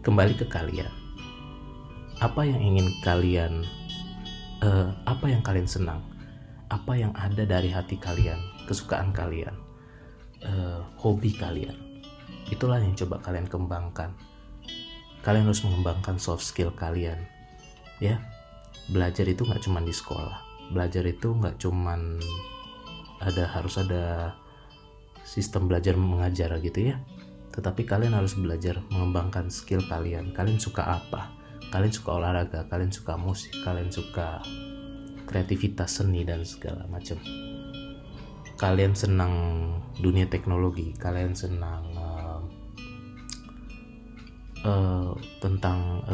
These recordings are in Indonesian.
kembali ke kalian. Apa yang ingin kalian, apa yang kalian senang, apa yang ada dari hati kalian, kesukaan kalian, hobi kalian. Itulah yang coba kalian kembangkan. Kalian harus mengembangkan soft skill kalian, ya. Belajar itu nggak cuma di sekolah. Belajar itu nggak cuma harus ada sistem belajar mengajar gitu ya. Tetapi kalian harus belajar mengembangkan skill kalian. Kalian suka apa? Kalian suka olahraga, kalian suka musik, kalian suka kreativitas seni dan segala macam. Kalian senang dunia teknologi, kalian senang tentang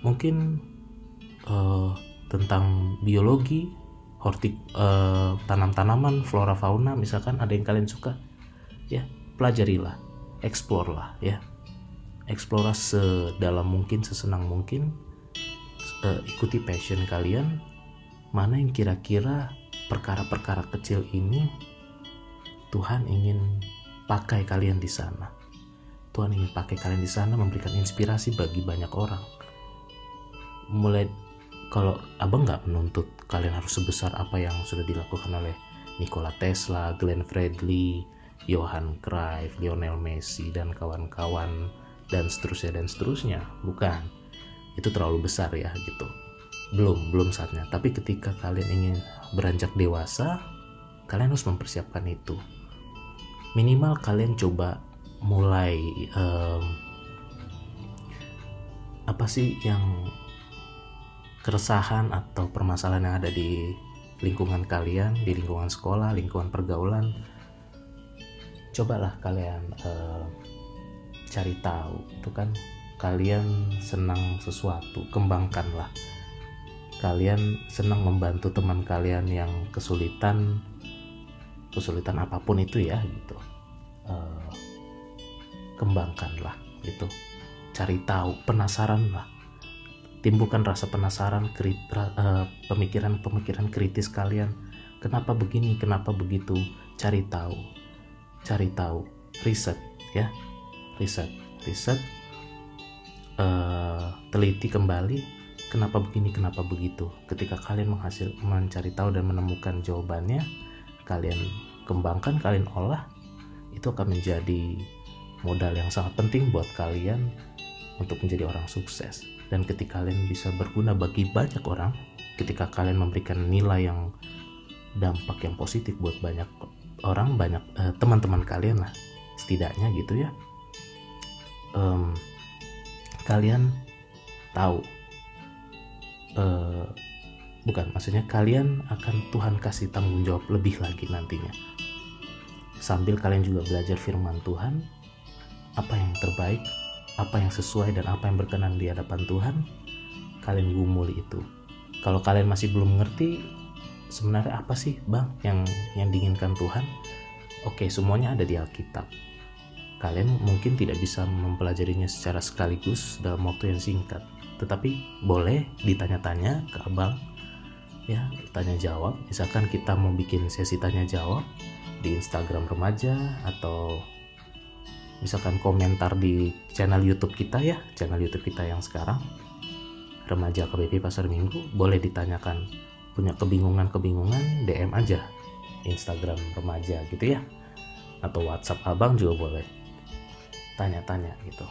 mungkin tentang biologi, tanam-tanaman, flora fauna, misalkan ada yang kalian suka, ya pelajarilah, explore lah, ya. Explore sedalam mungkin, sesenang mungkin. Ikuti passion kalian. Mana yang kira-kira perkara-perkara kecil ini Tuhan ingin pakai kalian di sana. Tuhan ingin pakai kalian di sana, memberikan inspirasi bagi banyak orang. Mulai, kalau abang nggak menuntut kalian harus sebesar apa yang sudah dilakukan oleh Nikola Tesla, Glenn Fredly, Johan Cruyff, Lionel Messi dan kawan-kawan dan seterusnya, bukan. Itu terlalu besar ya gitu. Belum saatnya. Tapi ketika kalian ingin beranjak dewasa, kalian harus mempersiapkan itu. Minimal kalian coba mulai apa sih yang keresahan atau permasalahan yang ada di lingkungan kalian, di lingkungan sekolah, lingkungan pergaulan. Cobalah kalian cari tahu, itu kan kalian senang sesuatu, kembangkanlah. Kalian senang membantu teman kalian yang kesulitan apapun itu ya gitu. Kembangkanlah gitu. Cari tahu, penasaranlah. Timbulkan rasa penasaran, pemikiran kritis kalian. Kenapa begini, kenapa begitu? Cari tahu, riset ya. Riset, teliti kembali kenapa begini, kenapa begitu. Ketika kalian mencari tahu dan menemukan jawabannya, kalian kembangkan, kalian olah, itu akan menjadi modal yang sangat penting buat kalian untuk menjadi orang sukses. Dan ketika kalian bisa berguna bagi banyak orang, ketika kalian memberikan nilai yang dampak yang positif buat banyak orang, banyak teman-teman kalian lah setidaknya gitu ya. Kalian tahu, maksudnya kalian akan Tuhan kasih tanggung jawab lebih lagi nantinya. Sambil kalian juga belajar firman Tuhan, apa yang terbaik, apa yang sesuai dan apa yang berkenan di hadapan Tuhan, kalian gumuli itu. Kalau kalian masih belum mengerti sebenarnya apa sih bang yang diinginkan Tuhan, oke, semuanya ada di Alkitab. Kalian mungkin tidak bisa mempelajarinya secara sekaligus dalam waktu yang singkat, tetapi boleh ditanya-tanya ke abang ya, tanya jawab. Misalkan kita mau bikin sesi tanya jawab di Instagram Remaja, atau misalkan komentar di channel YouTube kita ya, channel YouTube kita yang sekarang Remaja KBP Pasar Minggu, boleh ditanyakan. Punya kebingungan DM aja Instagram Remaja gitu ya, atau WhatsApp abang juga boleh, tanya-tanya gitu.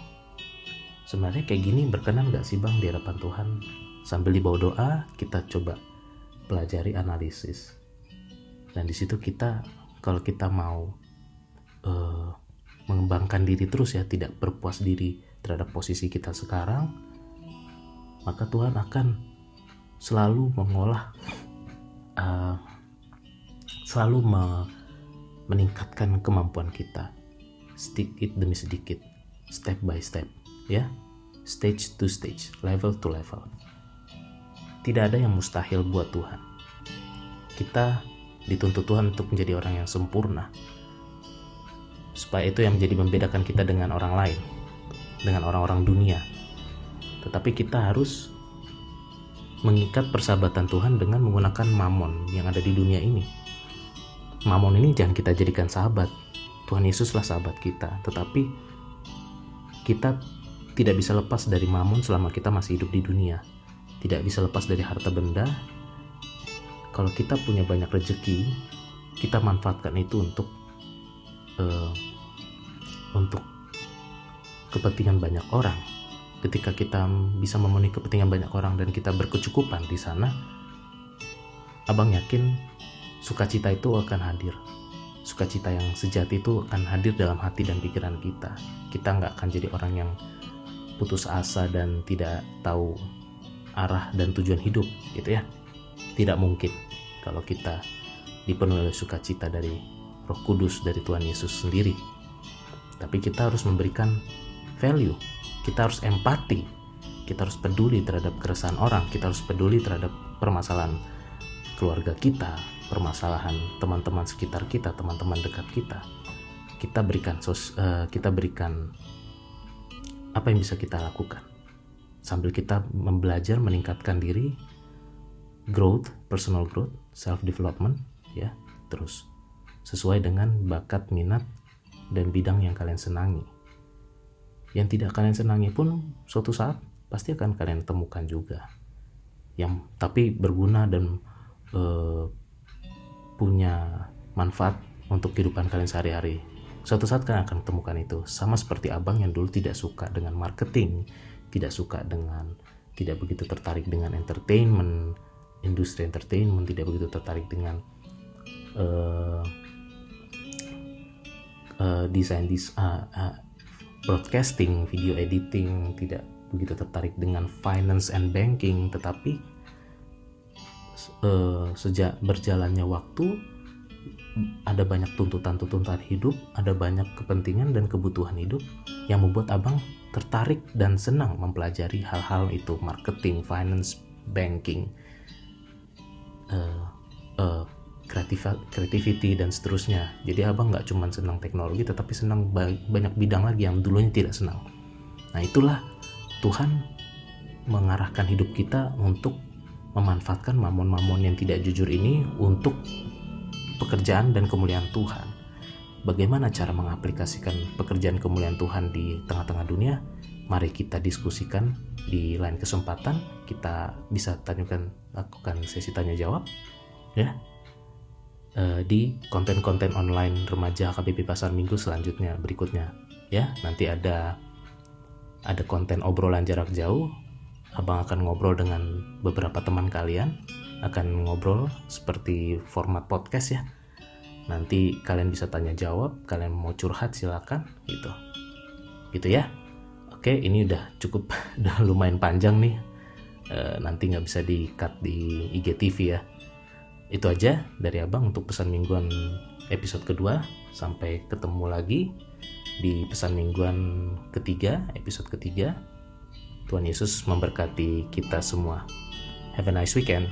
Sebenarnya kayak gini berkenan gak sih bang di hadapan Tuhan? Sambil dibawa doa, kita coba pelajari, analisis. Dan di situ kita, kalau kita mau mengembangkan diri terus ya, tidak berpuas diri terhadap posisi kita sekarang, maka Tuhan akan selalu mengolah, meningkatkan kemampuan kita sedikit demi sedikit, step by step ya, stage to stage, level to level. Tidak ada yang mustahil buat Tuhan. Kita dituntut Tuhan untuk menjadi orang yang sempurna, supaya itu yang menjadi membedakan kita dengan orang lain, dengan orang-orang dunia. Tetapi kita harus mengikat persahabatan Tuhan dengan menggunakan mamon yang ada di dunia ini. Mamon ini jangan kita jadikan sahabat. Tuhan Yesuslah sahabat kita, tetapi kita tidak bisa lepas dari mammon selama kita masih hidup di dunia. Tidak bisa lepas dari harta benda. Kalau kita punya banyak rezeki, kita manfaatkan itu untuk kepentingan banyak orang. Ketika kita bisa memenuhi kepentingan banyak orang dan kita berkecukupan di sana, Abang yakin sukacita itu akan hadir. Sukacita yang sejati itu akan hadir dalam hati dan pikiran kita. Kita nggak akan jadi orang yang putus asa dan tidak tahu arah dan tujuan hidup, gitu ya. Tidak mungkin kalau kita dipenuhi oleh sukacita dari Roh Kudus, dari Tuhan Yesus sendiri. Tapi kita harus memberikan value, kita harus empati, kita harus peduli terhadap keresahan orang, kita harus peduli terhadap permasalahan keluarga kita, permasalahan teman-teman sekitar kita, teman-teman dekat kita. Kita berikan apa yang bisa kita lakukan sambil kita belajar meningkatkan diri, growth, personal growth, self development, ya, terus sesuai dengan bakat, minat, dan bidang yang kalian senangi. Yang tidak kalian senangi pun suatu saat pasti akan kalian temukan juga, yang tapi berguna dan punya manfaat untuk kehidupan kalian sehari-hari. Suatu saat kalian akan temukan itu. Sama seperti Abang yang dulu tidak suka dengan marketing, tidak begitu tertarik dengan entertainment, industri entertainment, tidak begitu tertarik dengan desain broadcasting, video editing, tidak begitu tertarik dengan finance and banking, tetapi sejak berjalannya waktu ada banyak tuntutan hidup, ada banyak kepentingan dan kebutuhan hidup yang membuat Abang tertarik dan senang mempelajari hal-hal itu, marketing, finance, banking, creativity dan seterusnya. Jadi Abang nggak cuma senang teknologi, tetapi senang banyak bidang lagi yang dulunya tidak senang. Nah, itulah Tuhan mengarahkan hidup kita untuk memanfaatkan mamon-mamon yang tidak jujur ini untuk pekerjaan dan kemuliaan Tuhan. Bagaimana cara mengaplikasikan pekerjaan kemuliaan Tuhan di tengah-tengah dunia? Mari kita diskusikan di lain kesempatan. Kita bisa lakukan sesi tanya jawab, ya, di konten-konten online remaja KBP Pasar Minggu selanjutnya, berikutnya, ya. Nanti ada konten obrolan jarak jauh. Abang akan ngobrol dengan beberapa teman kalian, akan ngobrol seperti format podcast, ya. Nanti kalian bisa tanya jawab, kalian mau curhat silakan, gitu ya. Oke, ini udah cukup, udah lumayan panjang nih. Nanti nggak bisa di-cut di IGTV, ya. Itu aja dari Abang untuk pesan mingguan episode kedua. Sampai ketemu lagi di pesan mingguan ketiga, episode ketiga. Tuhan Yesus memberkati kita semua. Have a nice weekend.